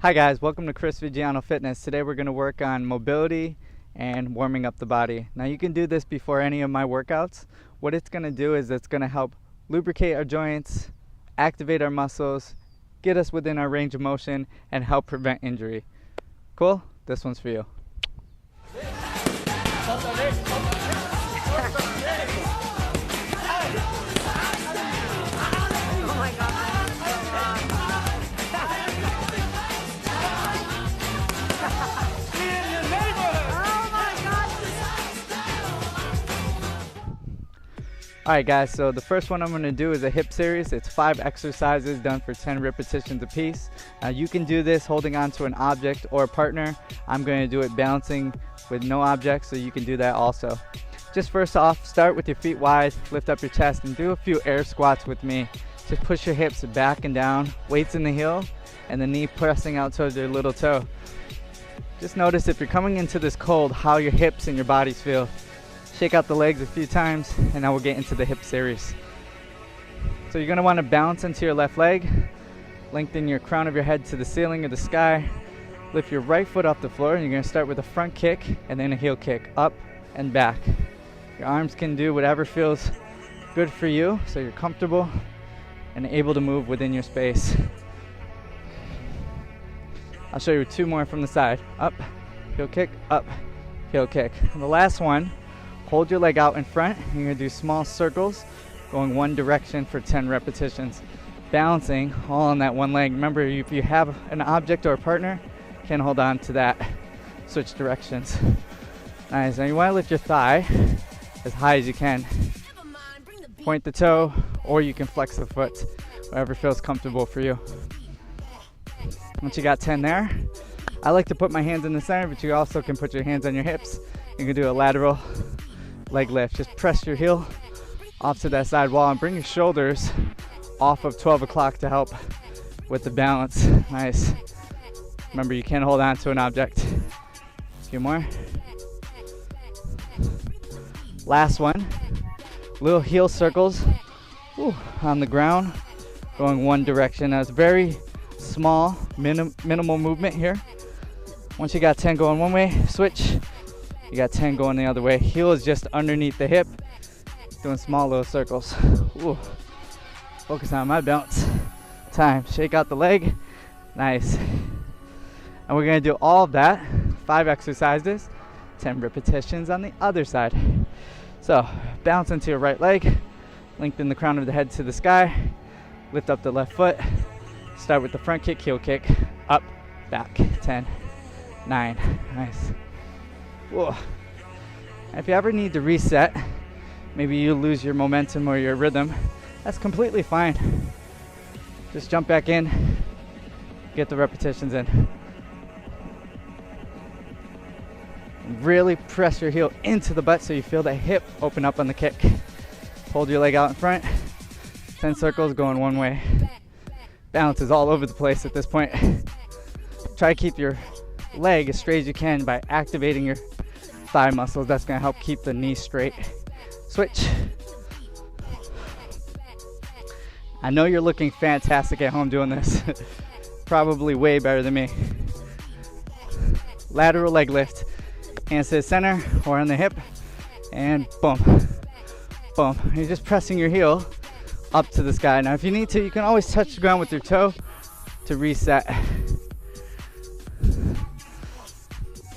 Hi guys, welcome to Chris Vigiano Fitness. Today we're going to work on mobility and warming up the body. Now you can do this before any of my workouts. What it's going to do is it's going to help lubricate our joints, activate our muscles, get us within our range of motion, and help prevent injury. Cool? This one's for you. Alright guys, so the first one I'm going to do is a hip series. It's 5 exercises done for 10 repetitions apiece. You can do this holding onto an object or a partner. I'm going to do it balancing with no object, so you can do that also. Just first off, start with your feet wide, lift up your chest, and do a few air squats with me. Just push your hips back and down, weights in the heel, and the knee pressing out towards your little toe. Just notice if you're coming into this cold, how your hips and your bodies feel. Shake out the legs a few times, and now we'll get into the hip series. So you're going to want to bounce into your left leg, lengthen your crown of your head to the ceiling or the sky, lift your right foot off the floor, and you're going to start with a front kick and then a heel kick, up and back. Your arms can do whatever feels good for you, so you're comfortable and able to move within your space. I'll show you 2 more from the side. Up, heel kick, up, heel kick. And the last one, hold your leg out in front. You're going to do small circles going one direction for 10 repetitions. Balancing all on that one leg. Remember, if you have an object or a partner, you can hold on to that. Switch directions. Nice. Now you want to lift your thigh as high as you can. Point the toe, or you can flex the foot, whatever feels comfortable for you. Once you got 10 there, I like to put my hands in the center, but you also can put your hands on your hips. You can do a lateral leg lift. Just press your heel off to that side wall and bring your shoulders off of 12 o'clock to help with the balance. Nice. Remember, you can't hold on to an object. A few more. Last one. Little heel circles on the ground going one direction. Now it's very small, minimal movement here. Once you got 10 going one way, switch. You got 10 going the other way. Heel is just underneath the hip, doing small little circles. Ooh. Focus on my bounce. Time. Shake out the leg. Nice. And we're going to do all of that, 5 exercises, 10 repetitions on the other side. So, bounce into your right leg, lengthen the crown of the head to the sky, lift up the left foot, start with the front kick, heel kick, up, back, 10, 9, nice. Whoa. If you ever need to reset, maybe you lose your momentum or your rhythm, that's completely fine. Just jump back in, get the repetitions in. Really press your heel into the butt so you feel the hip open up on the kick. Hold your leg out in front, 10 circles going one way. Balance is all over the place at this point. Try to keep your leg as straight as you can by activating your thigh muscles. That's going to help keep the knee straight. Switch. I know you're looking fantastic at home doing this. Probably way better than me. Lateral leg lift. Hands to the center or on the hip, and boom, boom. You're just pressing your heel up to the sky. Now if you need to, you can always touch the ground with your toe to reset.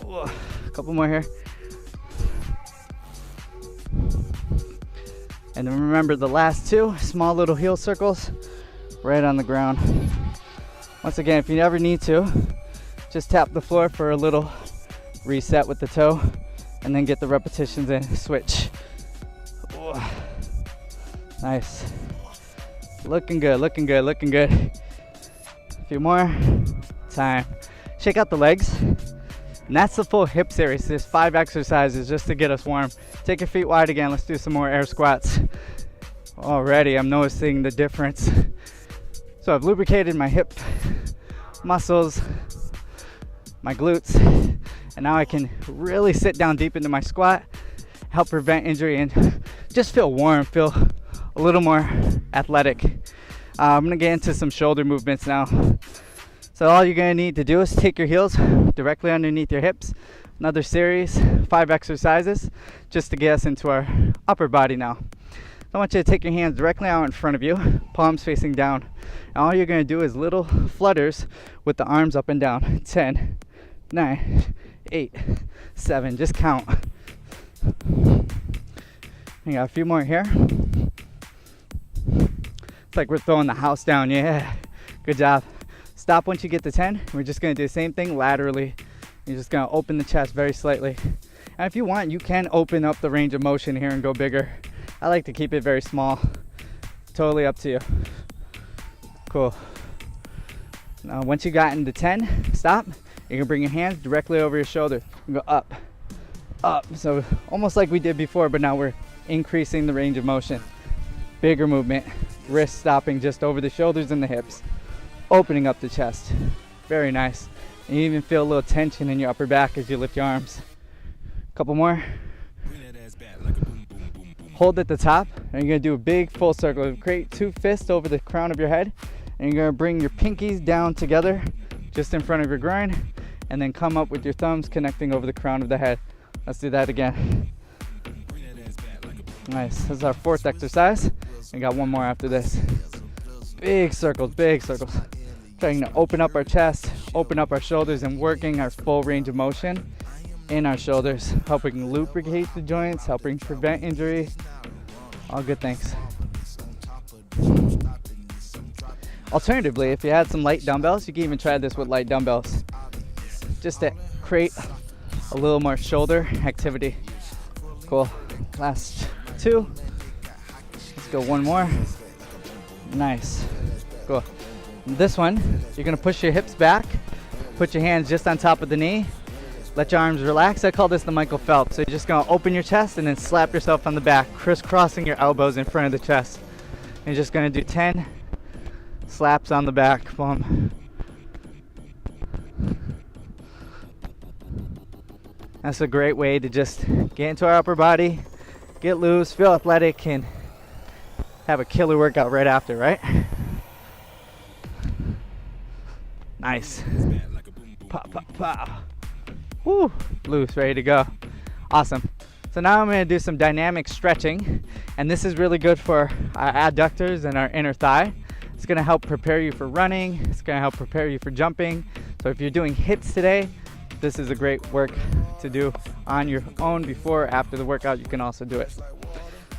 A couple more here. And then remember the last 2, small little heel circles right on the ground. Once again, if you ever need to, just tap the floor for a little reset with the toe, and then get the repetitions in. Switch. Nice. Looking good, looking good, looking good. A few more. Time. Shake out the legs. And that's the full hip series. There's 5 exercises just to get us warm. Take your feet wide again. Let's do some more air squats. Already, I'm noticing the difference. So I've lubricated my hip muscles, my glutes, and now I can really sit down deep into my squat, help prevent injury, and just feel warm, feel a little more athletic. I'm gonna get into some shoulder movements now. So all you're going to need to do is take your heels directly underneath your hips. Another series, 5 exercises, just to get us into our upper body now. I want you to take your hands directly out in front of you, palms facing down. And all you're going to do is little flutters with the arms up and down. 10, 9, 8, 7, just count. You got a few more here. It's like we're throwing the house down. Yeah, good job. Stop once you get to 10. We're just going to do the same thing laterally. You're just going to open the chest very slightly. And if you want, you can open up the range of motion here and go bigger. I like to keep it very small. Totally up to you. Cool. Now once you got into 10, stop. You can bring your hands directly over your shoulder and go up, up. So almost like we did before, but now we're increasing the range of motion. Bigger movement, wrist stopping just over the shoulders and the hips, opening up the chest. Very nice. And you even feel a little tension in your upper back as you lift your arms. Couple more. Hold at the top, and you're gonna do a big full circle. Create 2 fists over the crown of your head, and you're gonna bring your pinkies down together just in front of your groin, and then come up with your thumbs connecting over the crown of the head. Let's do that again. Nice. This is our 4th exercise. We got one more after this. Big circles, big circles. Trying to open up our chest, open up our shoulders, and working our full range of motion in our shoulders, helping lubricate the joints, helping prevent injury. All good things. Alternatively, if you had some light dumbbells, you can even try this with light dumbbells, just to create a little more shoulder activity. Cool. Last 2. Let's go one more. Nice. Cool. This one, you're gonna push your hips back, put your hands just on top of the knee, let your arms relax. I call this the Michael Phelps. So you're just gonna open your chest and then slap yourself on the back, crisscrossing your elbows in front of the chest. And you're just gonna do 10 slaps on the back. Boom. That's a great way to just get into our upper body, get loose, feel athletic, and have a killer workout right after, right? Nice. Pop, pop, pop. Woo, loose, ready to go. Awesome. So now I'm going to do some dynamic stretching, and this is really good for our adductors and our inner thigh. It's going to help prepare you for running. It's going to help prepare you for jumping. So if you're doing hits today, this is a great work to do on your own before or after the workout. You can also do it. So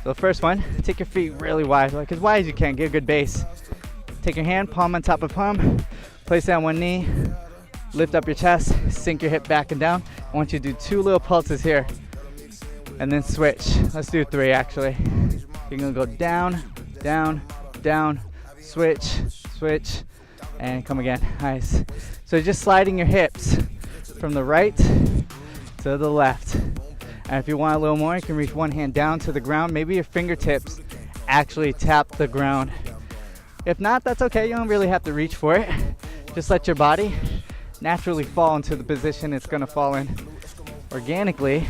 the first one, take your feet really wide, like as wide as you can. Get a good base. Take your hand, palm on top of palm. Place it on one knee. Lift up your chest, sink your hip back and down. I want you to do 2 little pulses here and then switch. Let's do 3 actually. You're gonna go down, down, down, switch, switch, and come again. Nice. So just sliding your hips from the right to the left. And if you want a little more, you can reach one hand down to the ground. Maybe your fingertips actually tap the ground. If not, that's okay. You don't really have to reach for it. Just let your body naturally fall into the position it's going to fall in. Organically,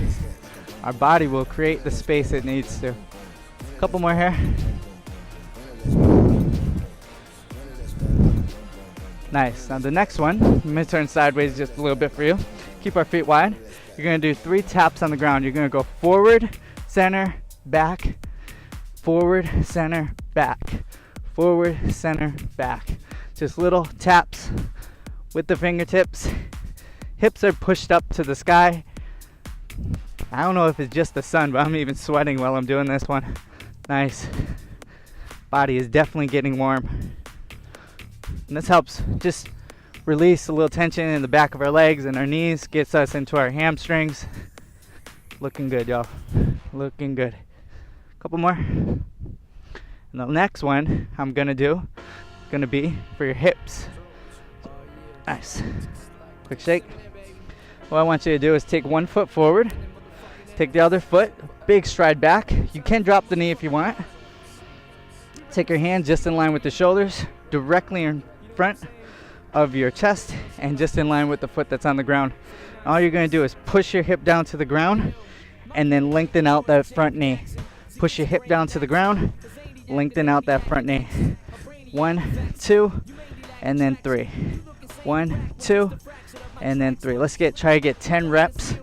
our body will create the space it needs to. A couple more here. Nice. Now the next one, I'm going to turn sideways just a little bit for you. Keep our feet wide. You're going to do 3 taps on the ground. You're going to go forward, center, back, forward, center, back, forward, center, back. Just little taps with the fingertips. Hips are pushed up to the sky. I don't know if it's just the sun, but I'm even sweating while I'm doing this one. Nice. Body is definitely getting warm. And this helps just release a little tension in the back of our legs and our knees, gets us into our hamstrings. Looking good, y'all. Looking good. Couple more. And the next one I'm gonna do, gonna be for your hips. Nice. Quick shake. What I want you to do is take one foot forward, take the other foot, big stride back. You can drop the knee if you want. Take your hand just in line with the shoulders, directly in front of your chest, and just in line with the foot that's on the ground. All you're going to do is push your hip down to the ground and then lengthen out that front knee. Push your hip down to the ground, lengthen out that front knee. 1, 2, and then 3. 1, 2, and then 3. Let's try to get 10 reps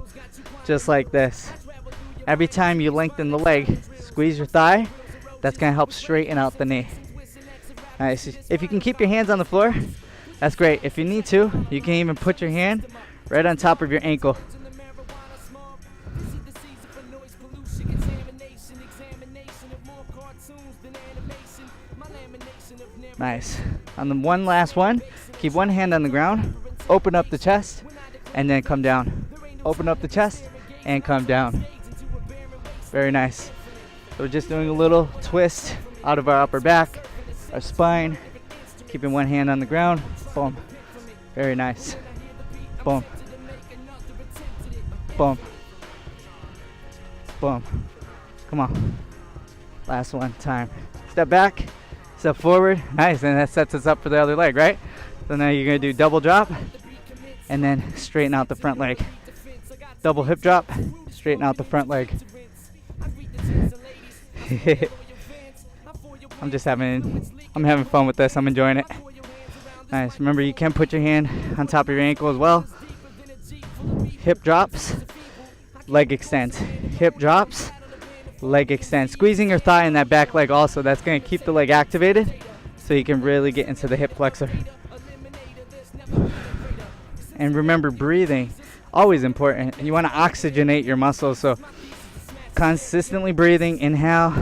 just like this. Every time you lengthen the leg, squeeze your thigh. That's gonna help straighten out the knee. Nice. If you can keep your hands on the floor, that's great. If you need to, you can even put your hand right on top of your ankle. Nice. On the last one, keep one hand on the ground, open up the chest, and then come down. Open up the chest and come down. Very nice. So we're just doing a little twist out of our upper back, our spine, keeping one hand on the ground. Boom. Very nice. Boom. Boom. Boom. Come on. Last one time. Step back, step forward. Nice, and that sets us up for the other leg, right? So now you're gonna do double drop and then straighten out the front leg. Double hip drop, straighten out the front leg. I'm having fun with this. I'm enjoying it. Nice. Remember, you can put your hand on top of your ankle as well. Hip drops, leg extends. Hip drops, leg extends. Squeezing your thigh in that back leg also. That's going to keep the leg activated so you can really get into the hip flexor. And remember, breathing, always important. You want to oxygenate your muscles, so consistently breathing. Inhale,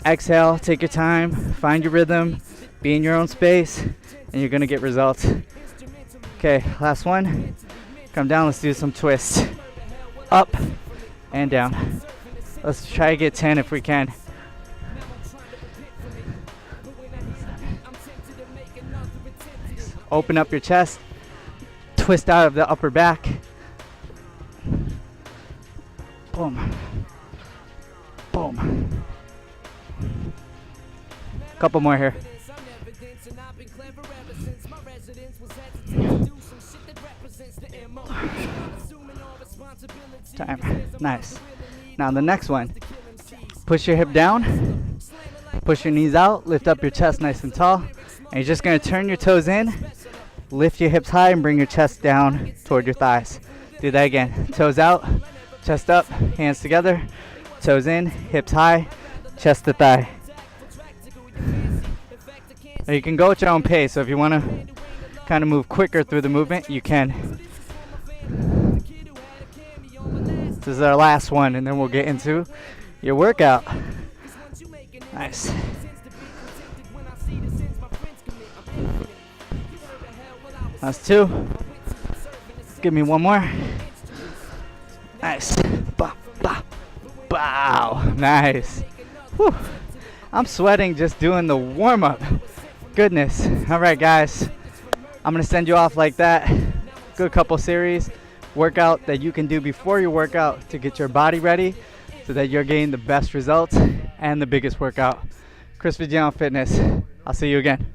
exhale, take your time, find your rhythm, be in your own space, and you're gonna get results. Okay, last one. Come down, let's do some twists. Up and down. Let's try to get 10 if we can. Open up your chest, twist out of the upper back. Boom. Boom. Couple more here. Time. Nice. Now the next one. Push your hip down. Push your knees out. Lift up your chest nice and tall. And you're just going to turn your toes in. Lift your hips high and bring your chest down toward your thighs. Do that again. Toes out. Chest up. Hands together. Toes in. Hips high. Chest to thigh. Now you can go at your own pace, so if you want to kind of move quicker through the movement, you can. This is our last one, and then we'll get into your workout. Nice. That's 2. Give me one more. Nice. Bah, bah, bow. Nice. Whew. I'm sweating just doing the warm-up. Goodness. All right, guys. I'm going to send you off like that. Good couple series. Workout that you can do before your workout to get your body ready so that you're getting the best results and the biggest workout. Chris Viggiano Fitness. I'll see you again.